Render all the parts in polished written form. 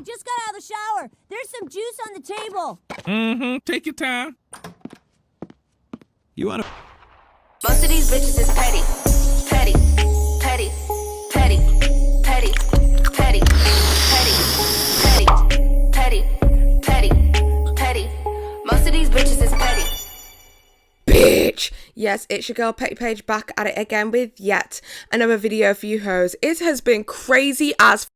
I just got out of the shower. There's some juice on the table. Take your time. You wanna... Most of these bitches is petty. Petty. Petty. Petty. Petty. Petty. Petty. Petty. Petty. Petty. Petty. Most of these bitches is petty. Bitch! Yes, it's your girl Petty Paige back at it again with yet another video for you hoes. It has been crazy as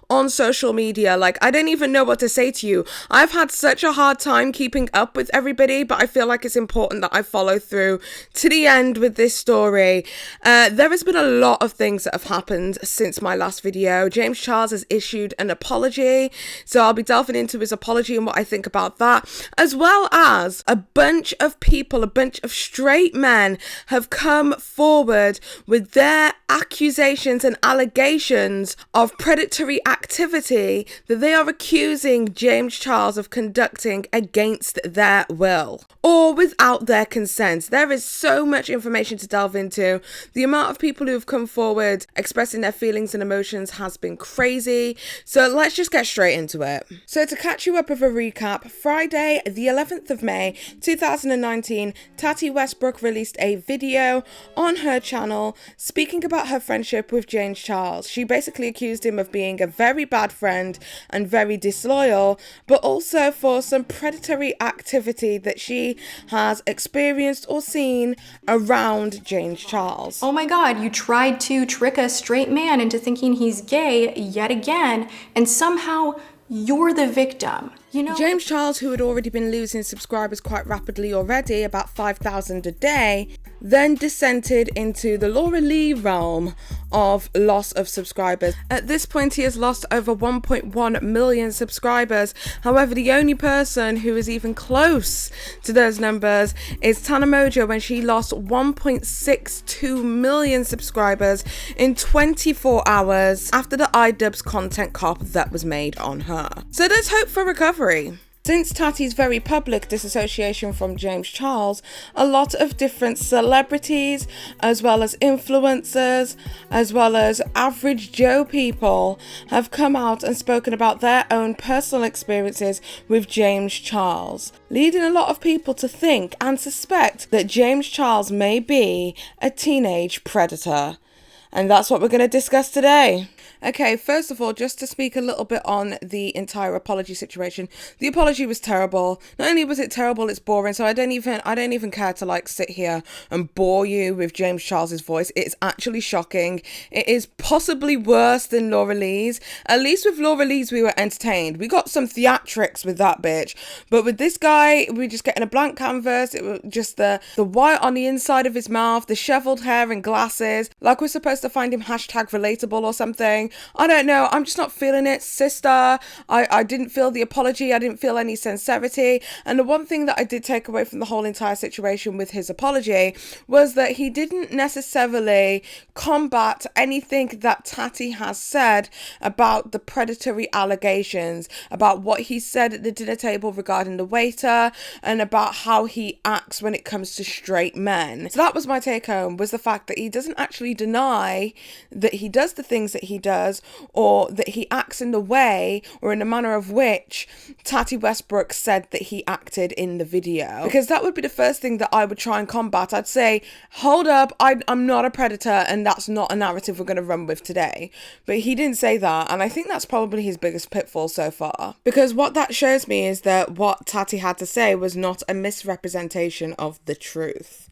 on social media. Like, I don't even know what to say to you. I've had such a hard time keeping up with everybody, but I feel like it's important that I follow through to the end with this story. There has been a lot of things that have happened since my last video. James Charles has issued an apology, so I'll be delving into his apology and what I think about that, as well as a bunch of people, a bunch of straight men have come forward with their accusations and allegations of predatory activity that they are accusing James Charles of conducting against their will or without their consent. There is so much information to delve into. The amount of people who have come forward expressing their feelings and emotions has been crazy. So let's just get straight into it. So to catch you up with a recap, Friday the 11th of May 2019, Tati Westbrook released a video on her channel speaking about her friendship with James Charles. She basically accused him of being a very bad friend and very disloyal, but also for some predatory activity that she has experienced or seen around James Charles. Oh my god, you tried to trick a straight man into thinking he's gay yet again, and somehow you're the victim. You know, James Charles, who had already been losing subscribers quite rapidly already, about 5,000 a day, then descended into the Laura Lee realm of loss of subscribers. At this point, he has lost over 1.1 million subscribers. However, the only person who is even close to those numbers is Tana Mojo, when she lost 1.62 million subscribers in 24 hours after the iDubbbz content cop that was made on her. So there's hope for recovery. Since Tati's very public disassociation from James Charles, a lot of different celebrities, as well as influencers, as well as average Joe people, have come out and spoken about their own personal experiences with James Charles, leading a lot of people to think and suspect that James Charles may be a teenage predator. And that's what we're going to discuss today. Okay, first of all, just to speak a little bit on the entire apology situation. The apology was terrible. Not only was it terrible, it's boring. So I don't even care to like sit here and bore you with James Charles's voice. It's actually shocking. It is possibly worse than Laura Lee's. At least with Laura Lee's, we were entertained. We got some theatrics with that bitch. But with this guy, we were just getting a blank canvas. It was just the white on the inside of his mouth, the disheveled hair and glasses. Like we're supposed to find him hashtag relatable or something. I don't know. I'm just not feeling it, sister. I didn't feel the apology. I didn't feel any sincerity. And the one thing that I did take away from the whole entire situation with his apology was that he didn't necessarily combat anything that Tati has said about the predatory allegations, about what he said at the dinner table regarding the waiter, and about how he acts when it comes to straight men. So that was my take home, was the fact that he doesn't actually deny that he does the things that he does, or that he acts in the way or in the manner of which Tati Westbrook said that he acted in the video. Because that would be the first thing that I would try and combat. I'd say, hold up, I'm not a predator, and that's not a narrative we're going to run with today. But he didn't say that, and I think that's probably his biggest pitfall so far. Because what that shows me is that what Tati had to say was not a misrepresentation of the truth.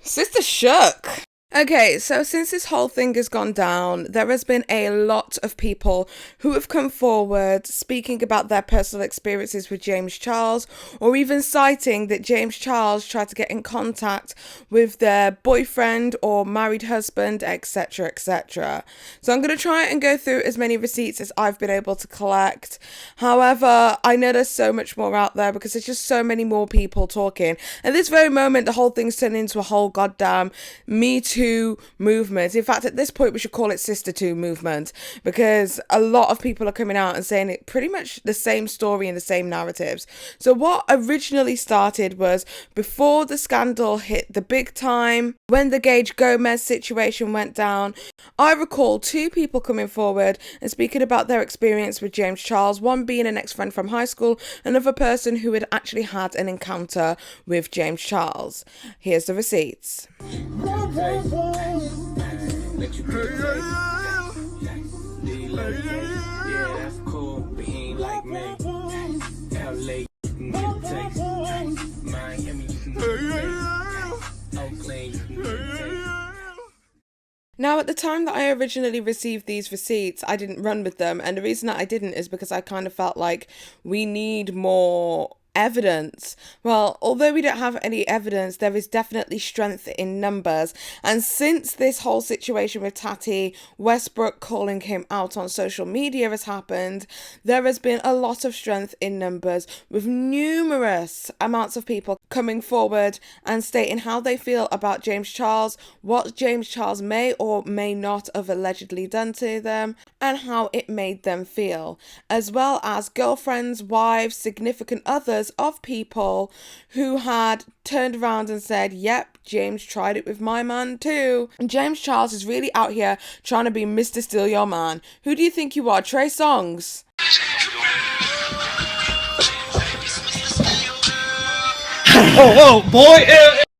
Sister shook. Okay, so since this whole thing has gone down, there has been a lot of people who have come forward speaking about their personal experiences with James Charles, or even citing that James Charles tried to get in contact with their boyfriend or married husband, etc, etc. So I'm going to try and go through as many receipts as I've been able to collect. However, I know there's so much more out there because there's just so many more people talking. At this very moment, the whole thing's turned into a whole goddamn Me Too two movements. In fact, at this point, we should call it Sister Two movement, because a lot of people are coming out and saying it pretty much the same story and the same narratives. So what originally started was before the scandal hit the big time, when the Gage Gomez situation went down, I recall two people coming forward and speaking about their experience with James Charles, one being an ex-friend from high school, another person who had actually had an encounter with James Charles. Here's the receipts. Now, at the time that I originally received these receipts, I didn't run with them. And the reason that I didn't is because I kind of felt like we need more evidence. Well, although we don't have any evidence, there is definitely strength in numbers. And since this whole situation with Tati, Westbrook calling him out on social media has happened, there has been a lot of strength in numbers, with numerous amounts of people coming forward and stating how they feel about James Charles, what James Charles may or may not have allegedly done to them, and how it made them feel, as well as girlfriends, wives, significant others of people who had turned around and said, yep, James tried it with my man too. And James Charles is really out here trying to be Mr. Steal Your Man. Who do you think you are, Trey Songz? Oh, boy.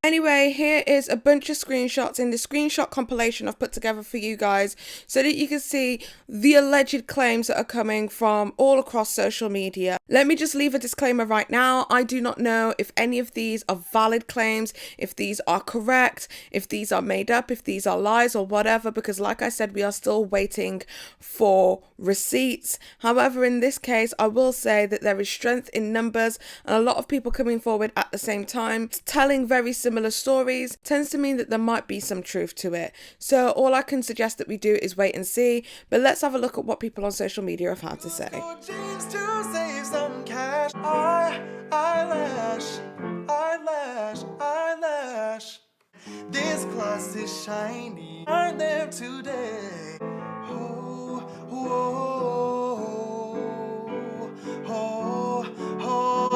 Anyway, here is a bunch of screenshots in the screenshot compilation I've put together for you guys so that you can see the alleged claims that are coming from all across social media. Let me just leave a disclaimer right now. I do not know if any of these are valid claims, if these are correct, if these are made up, if these are lies or whatever, because like I said, we are still waiting for receipts. However, in this case, I will say that there is strength in numbers and a lot of people coming forward at the same time, telling very similar stories, tends to mean that there might be some truth to it. So all I can suggest that we do is wait and see, but let's have a look at what people on social media have had to say. Eyelash. This glass is shiny. Aren't there today? Oh, oh, oh, oh, oh,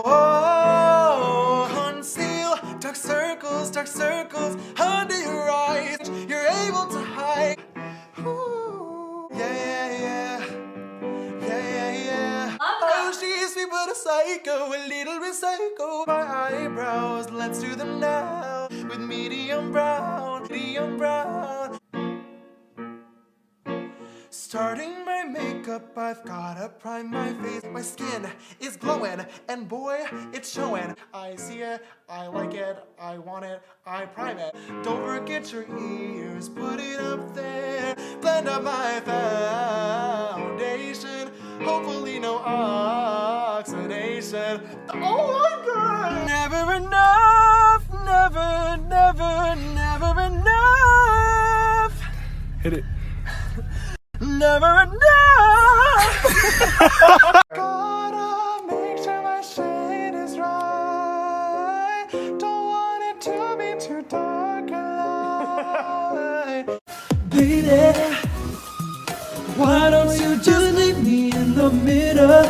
oh. Conceal dark circles under your eyes. You're able to hide. Ooh, yeah. Oh, she's sweet but a psycho, a little bit psycho. My eyebrows, let's do them now with medium brown. Starting my makeup, I've gotta prime my face. My skin is glowing, and boy, it's showing. I see it, I like it, I want it, I prime it. Don't forget your ears, put it up there. Blend up my foundation, hopefully no oxidation. Oh my God! Never enough, never enough. Hit it. Never enough. Gotta make sure my shade is right. Don't want it to be too dark and light. Baby, why don't you just leave me in the middle?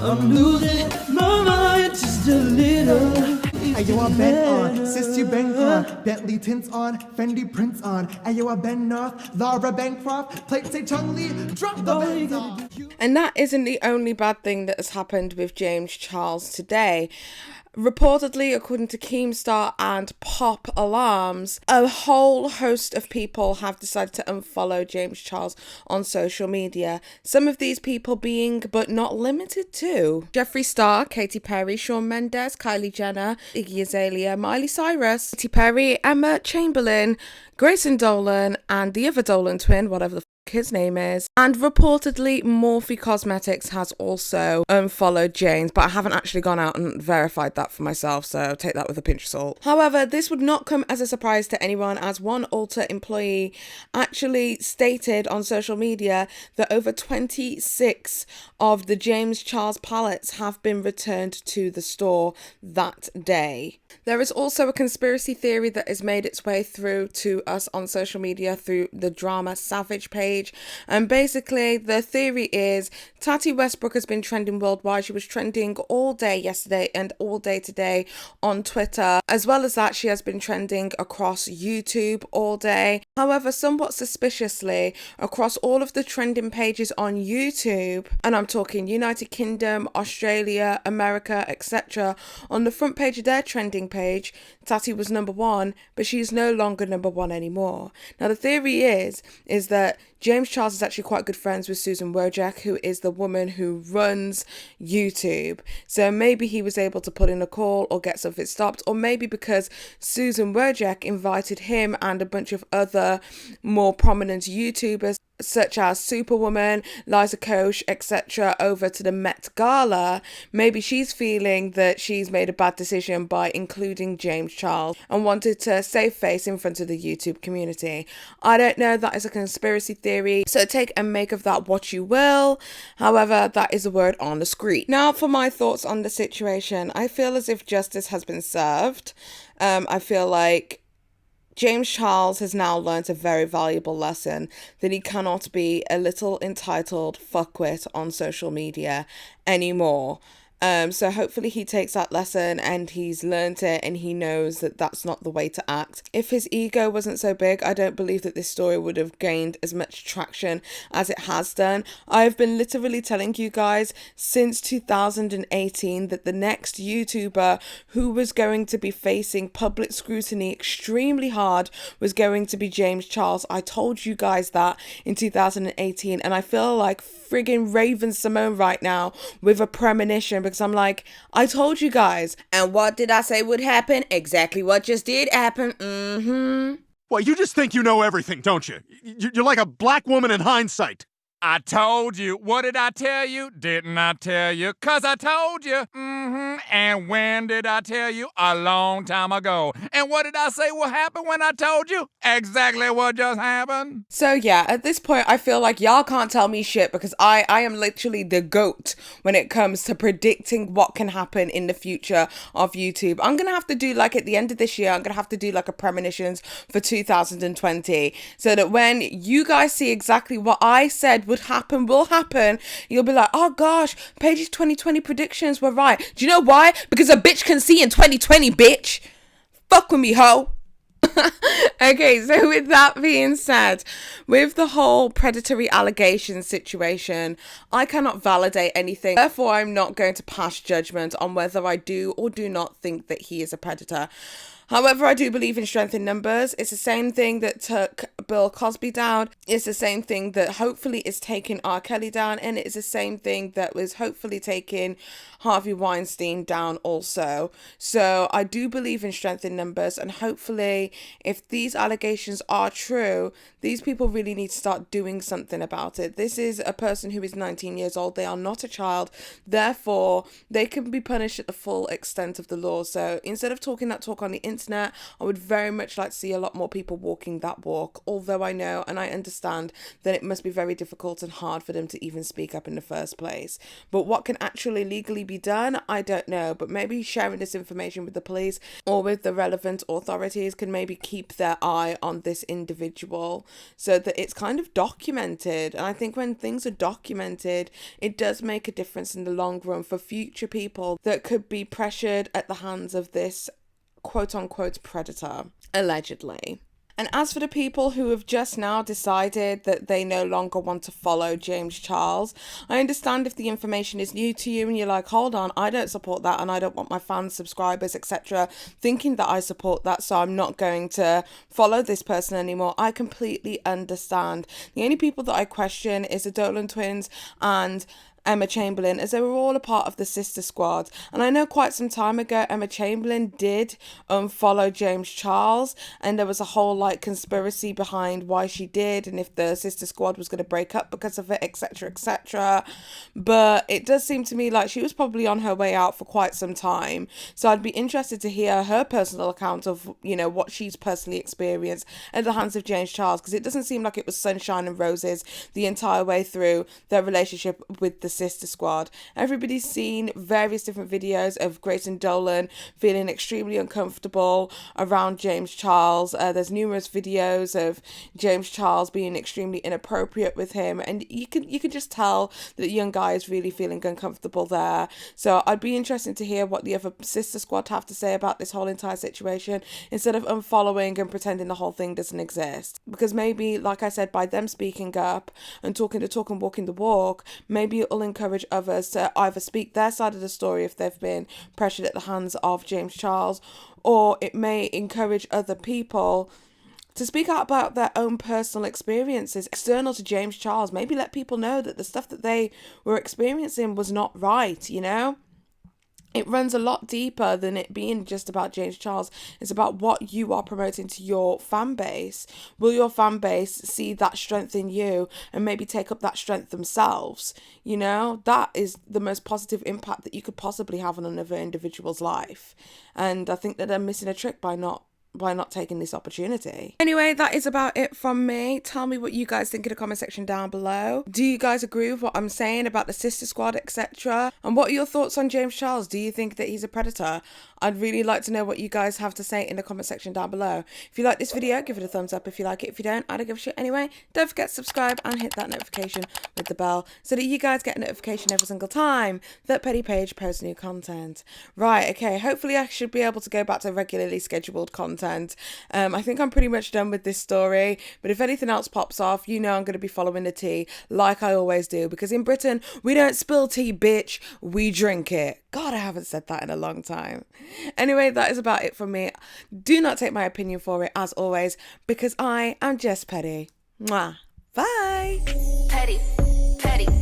I'm losing my mind just a little. Ayo, I been on, sis you been on, Bentley tints on, Fendi prints on. Ayo, I been North, Laura Bancroft, plate say Chung Lee, drop the Benz on. And that isn't the only bad thing that has happened with James Charles today. Reportedly, according to Keemstar and Pop Alarms, a whole host of people have decided to unfollow James Charles on social media. Some of these people being, but not limited to, Jeffree Star, Katy Perry, Shawn Mendes, Kylie Jenner, Iggy Azalea, Miley Cyrus, Katy Perry, Emma Chamberlain, Grayson Dolan, and the other Dolan twin, whatever the his name is. And reportedly, Morphe Cosmetics has also unfollowed James, but I haven't actually gone out and verified that for myself, so take that with a pinch of salt. However, this would not come as a surprise to anyone, as one Ulta employee actually stated on social media that over 26 of the James Charles palettes have been returned to the store that day. There is also a conspiracy theory that has made its way through to us on social media through the Drama Savage page. And basically, the theory is Tati Westbrook has been trending worldwide. She was trending all day yesterday and all day today on Twitter. As well as that, she has been trending across YouTube all day. However, somewhat suspiciously, across all of the trending pages on YouTube, and I'm talking United Kingdom, Australia, America, etc., on the front page of their trending page, Tati was number one, but she's no longer number one anymore. Now, the theory is that James Charles is actually quite good friends with Susan Wojcik, who is the woman who runs YouTube. So maybe he was able to put in a call or get something stopped, or maybe because Susan Wojcik invited him and a bunch of other more prominent YouTubers such as Superwoman, Liza Koshy, etc. over to the Met Gala, maybe she's feeling that she's made a bad decision by including James Charles and wanted to save face in front of the YouTube community. I don't know, that is a conspiracy theory, so take and make of that what you will. However, that is a word on the screen. Now for my thoughts on the situation. I feel as if justice has been served. I feel like James Charles has now learnt a very valuable lesson that he cannot be a little entitled fuckwit on social media anymore. So hopefully he takes that lesson and he's learnt it and he knows that that's not the way to act. If his ego wasn't so big, I don't believe that this story would have gained as much traction as it has done. I've been literally telling you guys since 2018 that the next YouTuber who was going to be facing public scrutiny extremely hard was going to be James Charles. I told you guys that in 2018, and I feel like friggin' Raven-Symoné right now with a premonition, because I'm like, I told you guys. And what did I say would happen? Exactly what just did happen. Well, you just think you know everything, don't you? You're like a black woman in hindsight. I told you. What did I tell you? Didn't I tell you? 'Cause I told you. And when did I tell you? A long time ago. And what did I say will happen when I told you? Exactly what just happened. So yeah, at this point, I feel like y'all can't tell me shit, because I am literally the GOAT when it comes to predicting what can happen in the future of YouTube. I'm going to have to do, like, at the end of this year, I'm going to have to do like a premonitions for 2020, so that when you guys see exactly what I said would happen will happen, you'll be like, oh gosh, Paige's 2020 predictions were right. Do you know why? Because a bitch can see in 2020, bitch. Fuck with me, ho. Okay, so with that being said, with the whole predatory allegation situation, I cannot validate anything. Therefore, I'm not going to pass judgment on whether I do or do not think that he is a predator. However, I do believe in strength in numbers. It's the same thing that took Bill Cosby down. It's the same thing that hopefully is taking R. Kelly down. And it's the same thing that was hopefully taking Harvey Weinstein down also. So I do believe in strength in numbers. And hopefully, if these allegations are true, these people really need to start doing something about it. This is a person who is 19 years old. They are not a child. Therefore, they can be punished at the full extent of the law. So instead of talking that talk on the internet, I would very much like to see a lot more people walking that walk, although I know and I understand that it must be very difficult and hard for them to even speak up in the first place. But what can actually legally be done, I don't know. But maybe sharing this information with the police or with the relevant authorities can maybe keep their eye on this individual so that it's kind of documented. And I think when things are documented, it does make a difference in the long run for future people that could be pressured at the hands of this quote-unquote predator, allegedly. And as for the people who have just now decided that they no longer want to follow James Charles, I understand if the information is new to you and you're like, hold on, I don't support that and I don't want my fans, subscribers, etc. thinking that I support that, so I'm not going to follow this person anymore. I completely understand. The only people that I question is the Dolan twins and Emma Chamberlain, as they were all a part of the sister squad. And I know quite some time ago Emma Chamberlain did follow James Charles, and there was a whole like conspiracy behind why she did and if the sister squad was going to break up because of it, etc, etc. But it does seem to me like she was probably on her way out for quite some time, so I'd be interested to hear her personal account of, you know, what she's personally experienced at the hands of James Charles, because it doesn't seem like it was sunshine and roses the entire way through their relationship with the sister squad. Everybody's seen various different videos of Grayson Dolan feeling extremely uncomfortable around James Charles. There's numerous videos of James Charles being extremely inappropriate with him, and you can just tell that the young guy is really feeling uncomfortable there. So I'd be interested to hear what the other sister squad have to say about this whole entire situation, instead of unfollowing and pretending the whole thing doesn't exist. Because maybe, like I said, by them speaking up and talking the talk and walking the walk, maybe it'll encourage others to either speak their side of the story if they've been pressured at the hands of James Charles, or it may encourage other people to speak out about their own personal experiences external to James Charles. Maybe let people know that the stuff that they were experiencing was not right, you know? It runs a lot deeper than it being just about James Charles. It's about what you are promoting to your fan base. Will your fan base see that strength in you and maybe take up that strength themselves? You know, that is the most positive impact that you could possibly have on another individual's life. And I think that they're missing a trick by not taking this opportunity. Anyway, that is about it from me. Tell me what you guys think in the comment section down below. Do you guys agree with what I'm saying about the sister squad, etc? And what are your thoughts on James Charles? Do you think that he's a predator? I'd really like to know what you guys have to say in the comment section down below. If you like this video, give it a thumbs up. If you like it, if you don't, I don't give a shit anyway. Don't forget to subscribe and hit that notification with the bell so that you guys get a notification every single time that Petty Paige posts new content. Right, okay, hopefully I should be able to go back to regularly scheduled content. I think I'm pretty much done with this story, but if anything else pops off, you know I'm going to be following the tea like I always do, because in Britain we don't spill tea, bitch, we drink it. God, I haven't said that in a long time. Anyway, that is about it from me. Do not take my opinion for it, as always, because I am just petty. Mwah. Bye. Petty, petty.